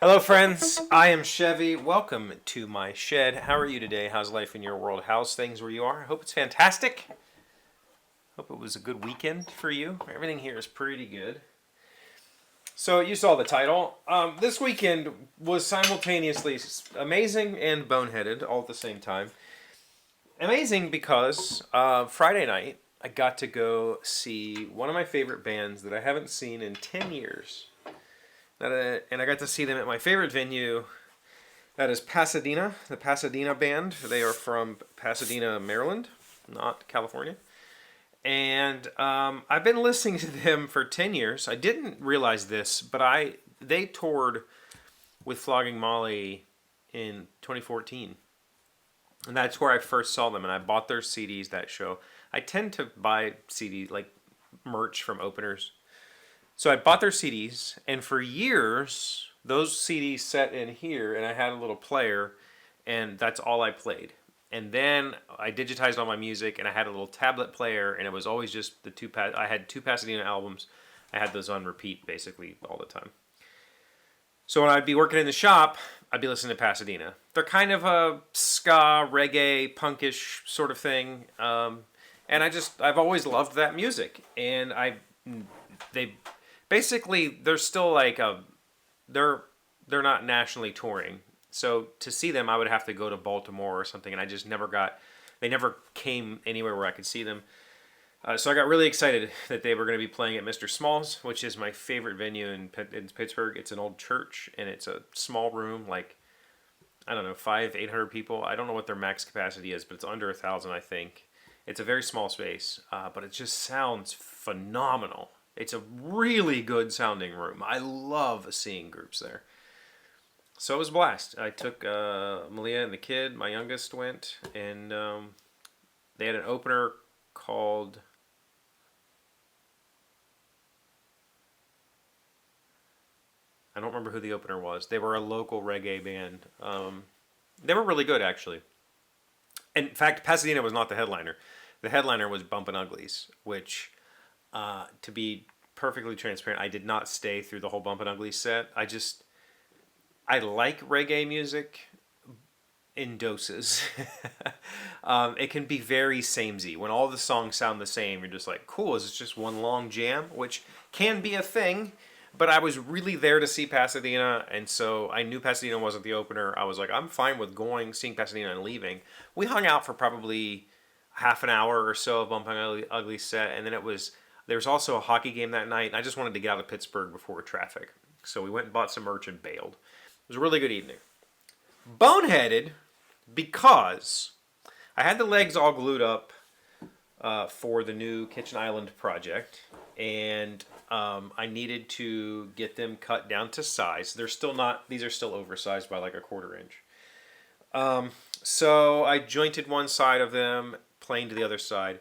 Hello, friends. I am Chevy. Welcome to my shed. How are you today? How's life in your world? How's things where you are? I hope it's fantastic. Hope it was a good weekend for you. Everything here is pretty good. So you saw the title. This weekend was simultaneously amazing and boneheaded all at the same time. Amazing because Friday night I got to go see one of my favorite bands that I haven't seen in 10 years. And I got to see them at my favorite venue. That is Pasadena, the Pasadena Band. They are from Pasadena, Maryland, not California. And I've been listening to them for 10 years. I didn't realize this, but they toured with Flogging Molly in 2014. And that's where I first saw them, and I bought their CDs that show. I tend to buy CDs, like merch from openers. So I bought their CDs, and for years, those CDs sat in here, and I had a little player, and that's all I played. And then I digitized all my music, and I had a little tablet player, and it was always just the two. I had two Pasadena albums. I had those on repeat basically all the time. So when I'd be working in the shop, I'd be listening to Pasadena. They're kind of a ska, reggae, punkish sort of thing, and I've always loved that music, and they. Basically, they're still like they're not nationally touring. So to see them, I would have to go to Baltimore or something, and I just they never came anywhere where I could see them. So I got really excited that they were going to be playing at Mr. Small's, which is my favorite venue in Pittsburgh. It's an old church, and it's a small room, like, I don't know, 800 people. I don't know what their max capacity is, but it's under 1,000, I think. It's a very small space, but it just sounds phenomenal. It's a really good sounding room. I love seeing groups there. So it was a blast. I took Malia and the kid, my youngest, went, and they had an opener called... I don't remember who the opener was. They were a local reggae band. They were really good, actually. In fact, Pasadena was not the headliner. The headliner was Bumpin' Uglies, which... to be perfectly transparent, I did not stay through the whole Bumpin' Ugly set. I like reggae music in doses. It can be very samey. When all the songs sound the same, you're just like, cool, is this just one long jam? Which can be a thing, but I was really there to see Pasadena, and so I knew Pasadena wasn't the opener. I was like, I'm fine with seeing Pasadena and leaving. We hung out for probably half an hour or so of Bumpin' Ugly set, and then there was also a hockey game that night, and I just wanted to get out of Pittsburgh before traffic. So we went and bought some merch and bailed. It was a really good evening. Boneheaded, because I had the legs all glued up for the new Kitchen Island project, and I needed to get them cut down to size. These are still oversized by like a 1/4 inch. So I jointed one side of them, planed the other side.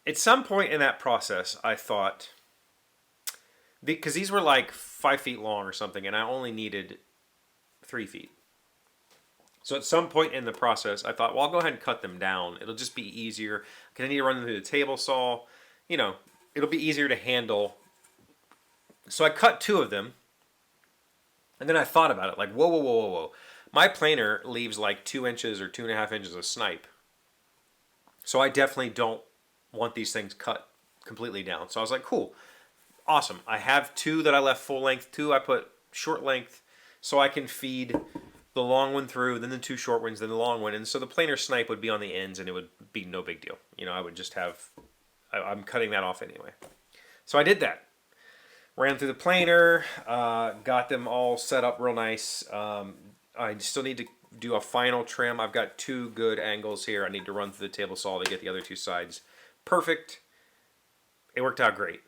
At some point in that process, I thought, because these were like 5 feet long or something, and I only needed 3 feet. So at some point in the process, I thought, well, I'll go ahead and cut them down. It'll just be easier, because I need to run them through the table saw. It'll be easier to handle. So I cut 2 of them, and then I thought about it, like, whoa. My planer leaves like 2 inches or 2.5 inches of snipe. So I definitely don't want these things cut completely down. So I was like, cool, awesome. I have 2 that I left full length, 2 I put short length, so I can feed the long one through, then the 2 short ones, then the long one. And so the planer snipe would be on the ends, and it would be no big deal. I would just I'm cutting that off anyway. So I did that. Ran through the planer, got them all set up real nice. I still need to do a final trim. I've got 2 good angles here. I need to run through the table saw to get the other 2 sides perfect. It worked out great.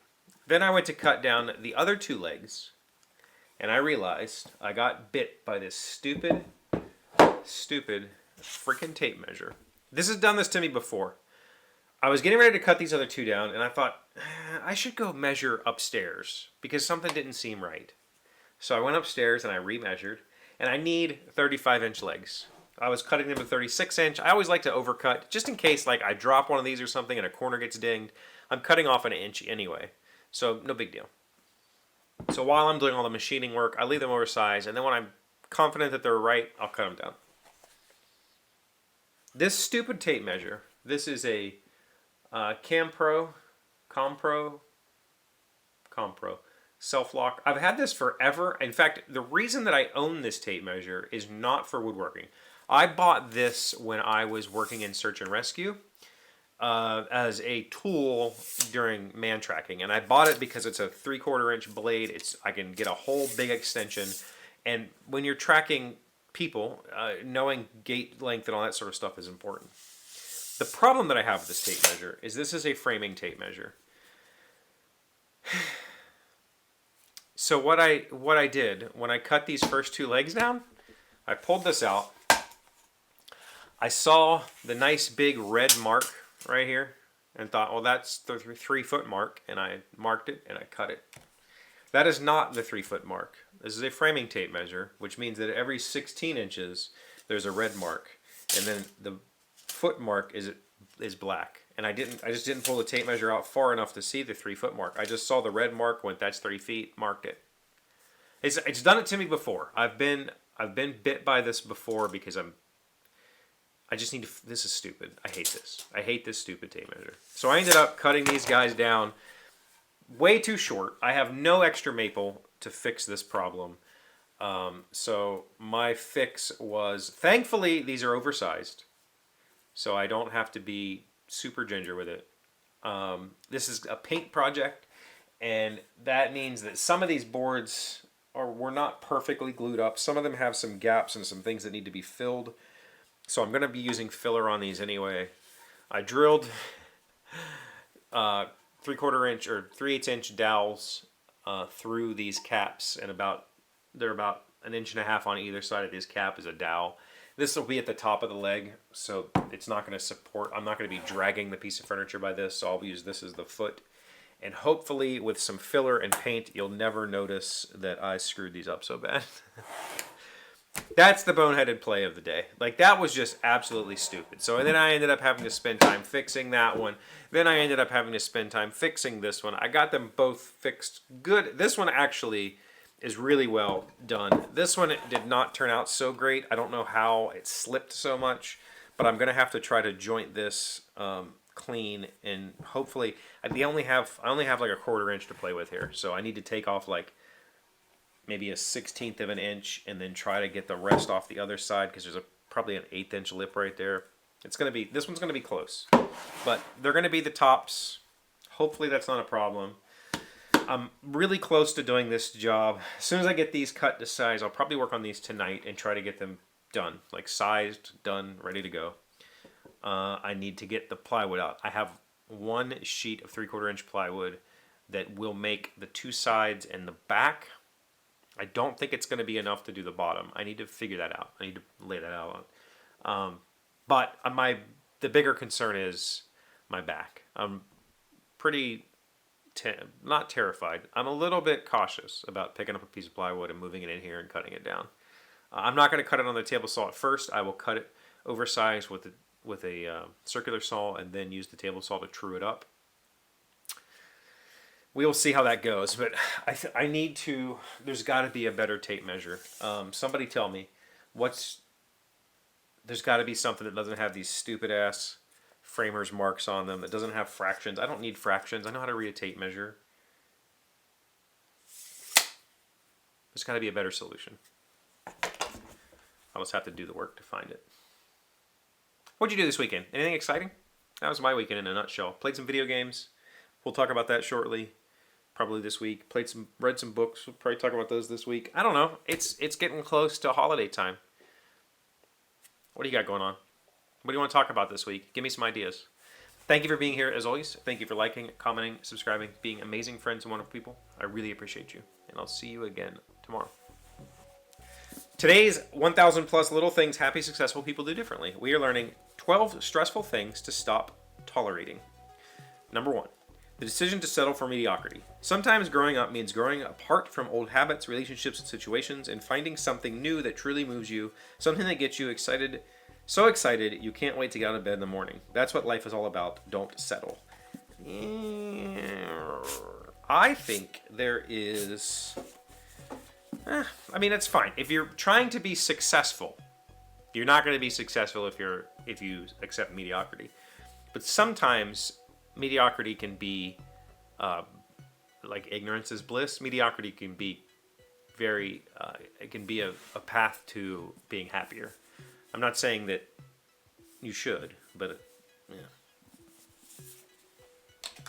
Then I went to cut down the other 2 legs, and I realized I got bit by this stupid freaking tape measure. This has done this to me before. I was getting ready to cut these other 2 down, and I thought, I should go measure upstairs, because something didn't seem right. So I went upstairs and I remeasured, and I need 35-inch legs. I was cutting them to 36-inch. I always like to overcut, just in case like I drop one of these or something and a corner gets dinged. I'm cutting off an inch anyway, so no big deal. So while I'm doing all the machining work, I leave them oversized, and then when I'm confident that they're right, I'll cut them down. This stupid tape measure, this is a Compro self-lock. I've had this forever. In fact, the reason that I own this tape measure is not for woodworking. I bought this when I was working in search and rescue as a tool during man tracking, and I bought it because it's a 3/4 inch blade. I can get a whole big extension, and when you're tracking people, knowing gait length and all that sort of stuff is important. The problem that I have with this tape measure is this is a framing tape measure. So what I did when I cut these first 2 legs down, I pulled this out. I saw the nice big red mark right here and thought, well, that's the 3-foot mark, and I marked it and I cut it. That is not the 3-foot mark. This is a framing tape measure, which means that every 16 inches there's a red mark, and then the foot mark is black. And I just didn't pull the tape measure out far enough to see the 3-foot mark. I just saw the red mark, went, that's 3 feet, marked it. It's done it to me before. I've been bit by this before because I just need to. This is stupid. I hate this. I hate this stupid tape measure. So I ended up cutting these guys down way too short. I have no extra maple to fix this problem. So my fix was, thankfully these are oversized, so I don't have to be super ginger with it. This is a paint project, and that means that some of these boards were not perfectly glued up. Some of them have some gaps and some things that need to be filled. So I'm going to be using filler on these anyway. I drilled 3/4 inch or 3/8 inch dowels through these caps, and they're about 1.5 inches on either side of this cap is a dowel. This will be at the top of the leg, so it's not going to support. I'm not going to be dragging the piece of furniture by this, so I'll use this as the foot. And hopefully with some filler and paint, you'll never notice that I screwed these up so bad. That's the boneheaded play of the day. Like, that was just absolutely stupid. So then I ended up having to spend time fixing that one. Then I ended up having to spend time fixing this one. I got them both fixed good. This one actually is really well done. This one did not turn out so great. I don't know how it slipped so much, but I'm going to have to try to joint this clean, and hopefully I only have like 1/4 inch to play with here. So I need to take off like maybe a 1/16 of an inch and then try to get the rest off the other side, because there's probably an 1/8 inch lip right there. This one's going to be close, but they're going to be the tops. Hopefully that's not a problem. I'm really close to doing this job. As soon as I get these cut to size, I'll probably work on these tonight and try to get them done, like sized, done, ready to go. I need to get the plywood out. I have 1 sheet of 3/4 inch plywood that will make the 2 sides and the back. I don't think it's going to be enough to do the bottom. I need to figure that out. I need to lay that out. But the bigger concern is my back. I'm pretty, not terrified. I'm a little bit cautious about picking up a piece of plywood and moving it in here and cutting it down. I'm not going to cut it on the table saw at first. I will cut it oversized with a circular saw, and then use the table saw to true it up. We will see how that goes, but I need to. There's got to be a better tape measure. Somebody tell me there's got to be something that doesn't have these stupid ass framers marks on them, that doesn't have fractions. I don't need fractions. I know how to read a tape measure. There's got to be a better solution. I'll just have to do the work to find it. What'd you do this weekend? Anything exciting? That was my weekend in a nutshell. Played some video games. We'll talk about that shortly. Probably this week. Read some books. We'll probably talk about those this week. I don't know. It's getting close to holiday time. What do you got going on? What do you want to talk about this week? Give me some ideas. Thank you for being here as always. Thank you for liking, commenting, subscribing, being amazing friends and wonderful people. I really appreciate you. And I'll see you again tomorrow. Today's 1,000 plus little things happy, successful people do differently. We are learning 12 stressful things to stop tolerating. Number 1, the decision to settle for mediocrity. Sometimes growing up means growing apart from old habits, relationships, and situations, and finding something new that truly moves you, something that gets you excited, so excited you can't wait to get out of bed in the morning. That's what life is all about. Don't settle. I think there is. I mean, it's fine. If you're trying to be successful, you're not going to be successful if you accept mediocrity. But sometimes mediocrity can be like ignorance is bliss. Mediocrity can be it can be a path to being happier. I'm not saying that you should, but yeah.